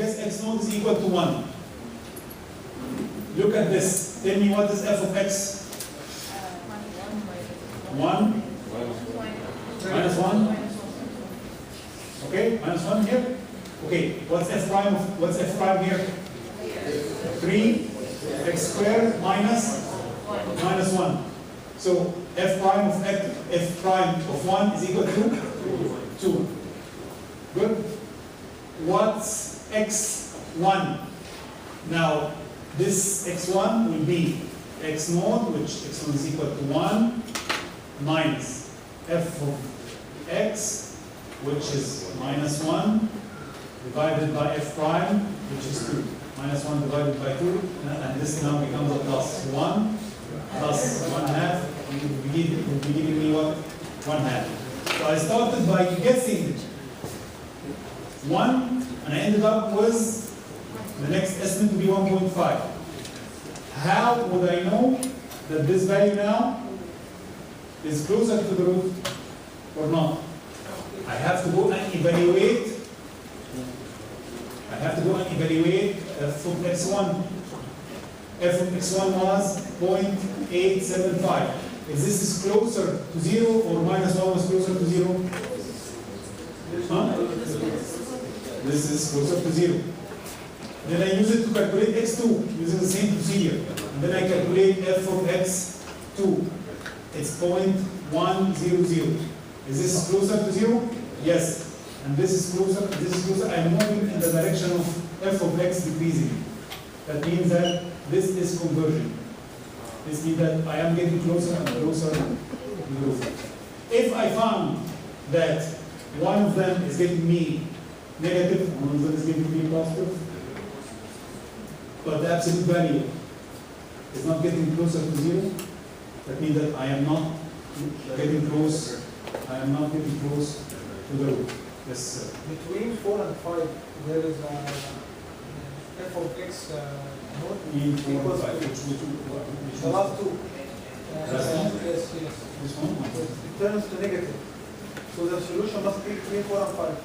Yes, x naught is equal to 1. Look at this. Tell me what is f of x? 1 minus 1. Okay, minus 1 here. Okay, what's f prime here? 3 x squared minus 1. So f prime of 1 is equal to 2. Good. What's x1? Now this x1 will be x naught, which x1 is equal to 1 minus f of x, which is minus 1 divided by f prime, which is 2. Minus 1 divided by 2, and this now becomes a plus 1 plus 1 half. It will be giving me what? 1 half. So I started by guessing 1, and I ended up with the next estimate to be 1.5. How would I know that this value now is closer to the root or not? I have to go and evaluate. f of x1. f of x1 was 0.875. Is this closer to 0 or minus 1 was closer to 0? Huh? This is closer to 0. Then I use it to calculate x2 using the same procedure. And then I calculate f of x2. It's 0.100. Is this closer to 0? Yes. And this is closer, I'm moving in the direction of f of x decreasing. That means that this is conversion. This means that I am getting closer and closer to the root. If I found that one of them is getting me negative, one of them is getting me positive, but the absolute value is not getting closer to 0, that means that I am not getting close to the root. Yes, sir. Between 4 and 5, there is a f of x naught equals 4 and 5. The last two. Yes. This one? It turns to negative. So the solution must be between 4 and 5.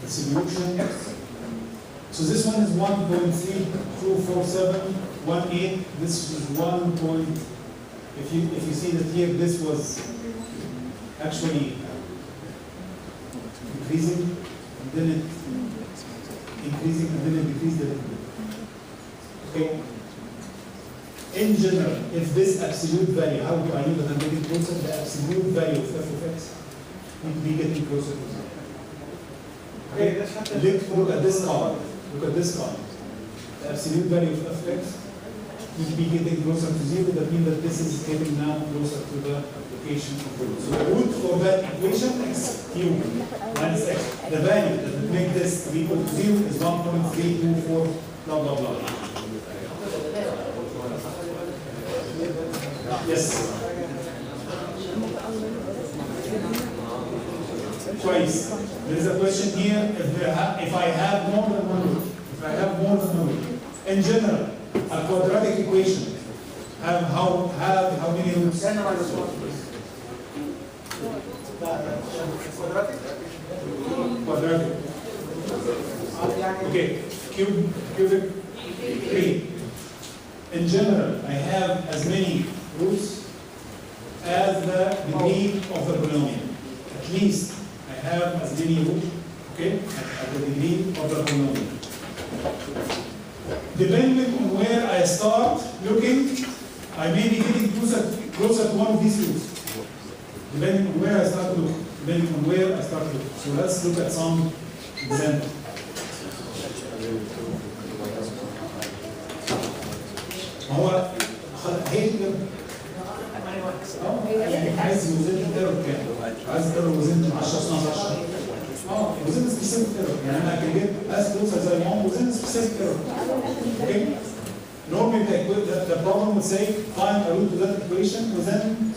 The solution, yes. So this one is 1.324718. This is 1. If you see that here, this was actually increasing, and then it increasing, and then it decreased a little bit. Okay. In general, if this absolute value, how do I know that I'm getting closer? The absolute value of f of x would be getting closer to 0. Okay. Look at this column. Look at this column. The absolute value of f of x would be getting closer to 0. That means that this is getting now closer to the application of the root. So the root for that equation, x cubed minus x, the value that would make this equal to 0 is 1.324, blah, blah, blah. Yes. Twice. There is a question here, if I have more than one root. If I have more than one root. In general, a quadratic equation have how many roots? Quadratic. Okay. Cubic 3. In general, I have as many roots as the degree of the polynomial. At least I have as many roots, okay, at the degree of the polynomial. Depending on where I start looking, I may be getting closer to one of these roots. Depending on where I start looking. So let's look at some examples. هو هيقدر عايز يوزن الايرور كام؟ عايز الايرور وزن 10 12 وزن سبيسيفيك ايرور. يعني انا can get as close as I want within specific error. Okay? Normally the problem would say find a root to that equation within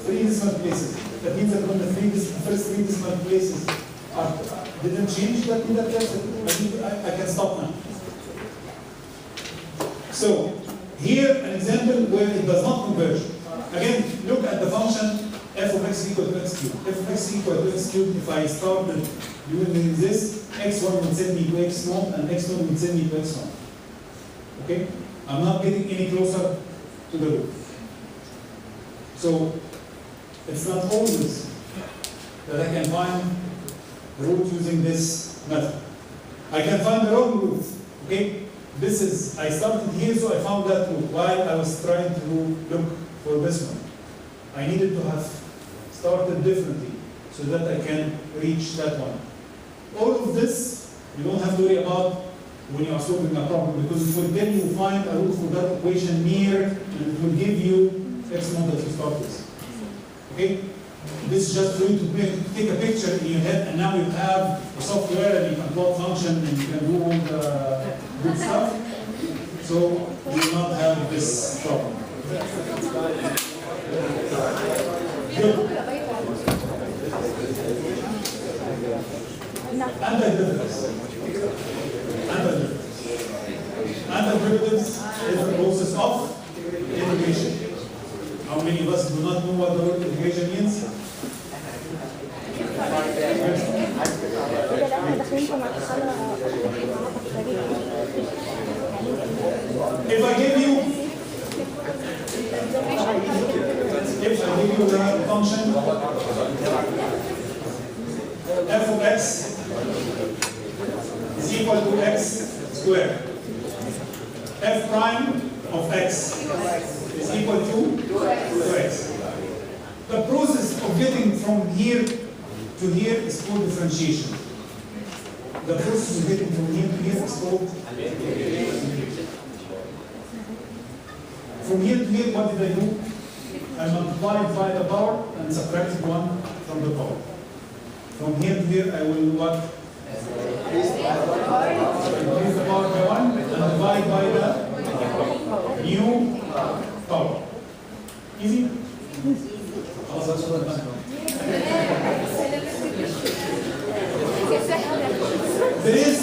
3 decimal places. That means that when the first 3 decimal places didn't change, that means that I can stop now. So here an example where it does not converge. Again, look at the function f of x equal to x cubed. F of x equal to x cubed, if I started doing this, x1 will send me to x0 and x0 will send me to x1. Okay? I'm not getting any closer to the root. So it's not always that I can find the root using this method. I can find the wrong root. Okay? This is, I started here, so I found that root while I was trying to look for this one. I needed to have started differently so that I can reach that one. All of this, you don't have to worry about when you are solving a problem, because it will tell you find a root for that equation near, and it will give you x0 that you start with. Okay? This is just for you to take a picture in your head, and now you have a software and you can plot function and you can do all the good stuff. So you will not have this problem. Good. Antiderivatives. Antiderivatives is the process of integration. How many of us do not know what the word integration means? If I give you the function f of x is equal to x squared, f prime of x is equal to 2x. The process of getting from here to here is called differentiation. The process of getting from here to here is called integration. From here to here, what did I do? I multiplied by the power and subtracted 1 from the power. From here to here, I will do what? Increase the power by 1 and divide by the new power. Easy? There is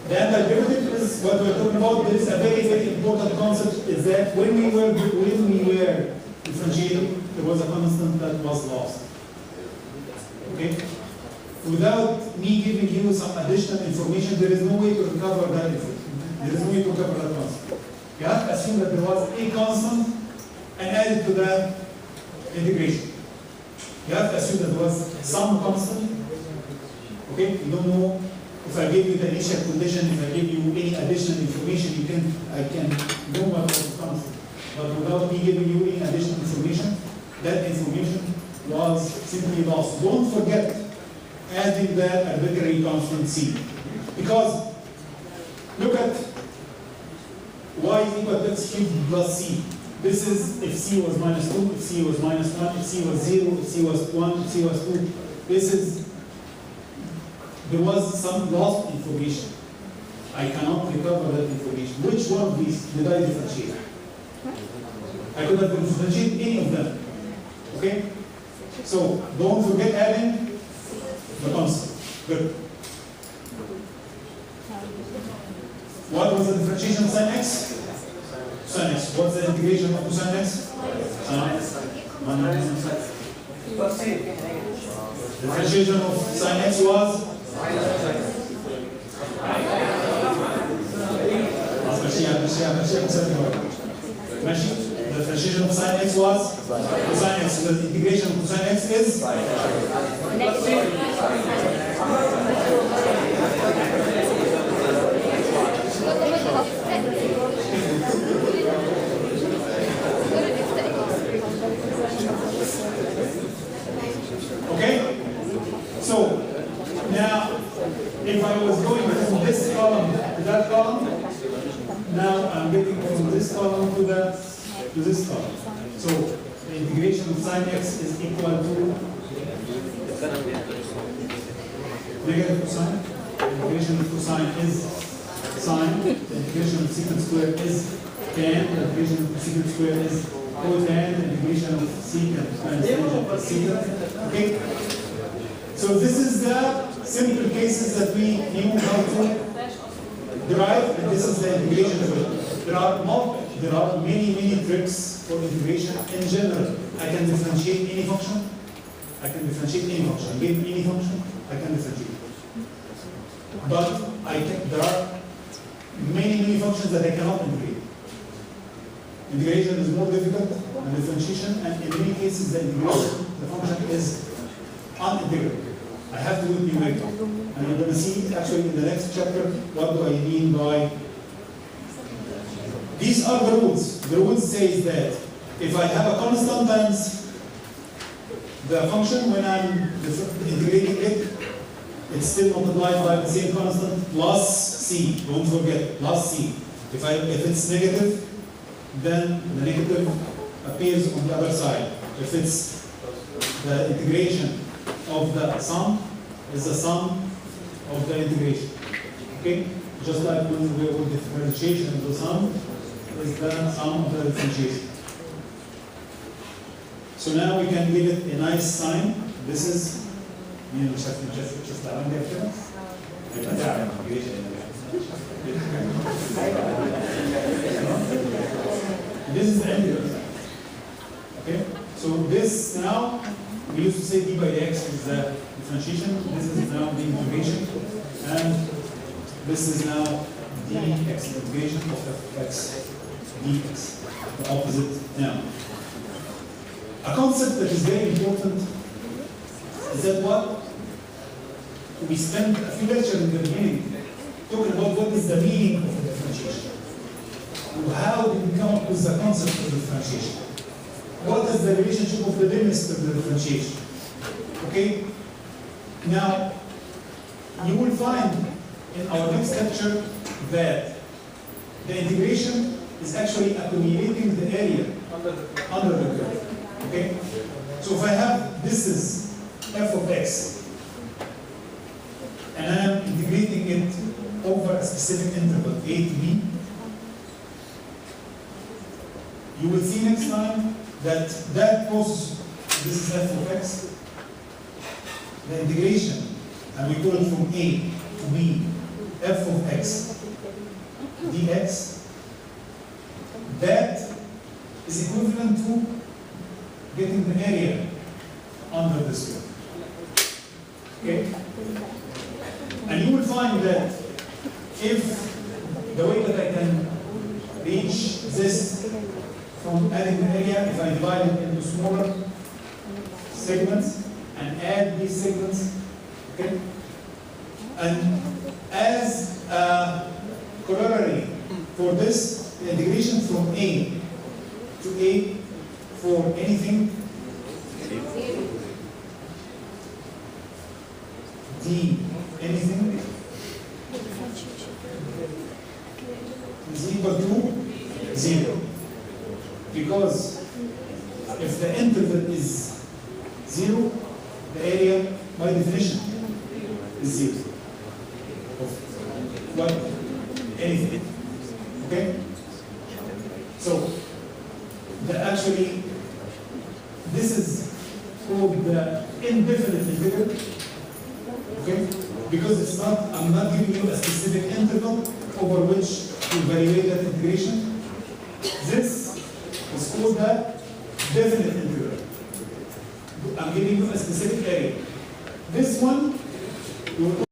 the antiderivative is what we're talking about. There is a very, very important concept, is that when we were differentiating, there was a constant that was lost. Okay? Without me giving you some additional information, there is no way to recover that information. There is no way to recover that constant. You have to assume that there was a constant and add it to the integration. You have to assume that there was some constant. Okay? You don't know. If I give you the initial condition, if I give you any additional information, I can know what was constant. But without me giving you any additional information, that information was simply lost. Don't forget adding that arbitrary constant c. Because look at y is equal to x cubed plus c. This is if c was minus 2, if c was minus 1, if c was 0, if c was 1, if c was 2. There was some lost information. I cannot recover that information. Which one of these did I differentiate? I could have differentiated any of them. Okay? So don't forget adding the constant. Good. What was the differentiation of sin x? Sin x. What's the integration of cosine x? The differentiation of sin x was? The differentiation of sin x was cosine x. The integration of cosine x is okay. So now, if I was going from this column to that column, now I'm getting from this column to this column. So the integration of sin x is equal to negative cosine. The integration of cosine is sine. The integration of secant squared is tan. The integration of secant squared is cotan. The integration of secant is secant. Okay. So this is the simple cases that we knew how to derive, and this is the integration of it. There are many tricks for integration in general. I can differentiate any function. I I can differentiate any function. Give me any function, I can differentiate. But there are many functions that I cannot integrate. Integration is more difficult than differentiation, and in many cases the integration, the function is unintegrable. I have to do it numerically. And you're going to see actually in the next chapter what do I mean by. These are the rules. The rule says that if I have a constant times the function when I'm integrating it, it's still multiplied by the same constant plus c. Don't forget, plus c. If it's negative, then the negative appears on the other side. If it's the integration of the sum, is the sum of the integration. Okay? Just like when we do differentiation of the sum, is the sum of the differentiation. So now we can give it a nice sign. This is just this is the integral. Okay? So this now, we used to say d by dx is the differentiation. This is now the integration. And this is now dx, integration of f(x) dx. The opposite now. A concept that is very important is that what we spent a few lectures in the beginning talking about what is the meaning of the differentiation. How did we come up with the concept of differentiation? What is the relationship of the limits to the differentiation? Okay? Now, you will find in our next lecture that the integration is actually accumulating the area under the curve. Okay? So if I have, this is f of x, and I am integrating it over a specific interval, a to b, you will see next time that that process, this is f of x, the integration, and we call it from a to b, f of x dx, that is equivalent to getting the area under this curve. Okay? And you will find that if the way that I can reach this from adding the area, if I divide it into smaller segments and add these segments, okay? And as a corollary for this, the integration from A to A for anything d anything is equal to 0. Because if the interval is 0, the area by definition is 0. Of what? Anything. Okay? So, actually, this is called the indefinite integral. Okay? Because it's not, I'm not giving you a specific interval over which to evaluate that integration. This is called the definite integral. I'm giving you a specific area. This one, you will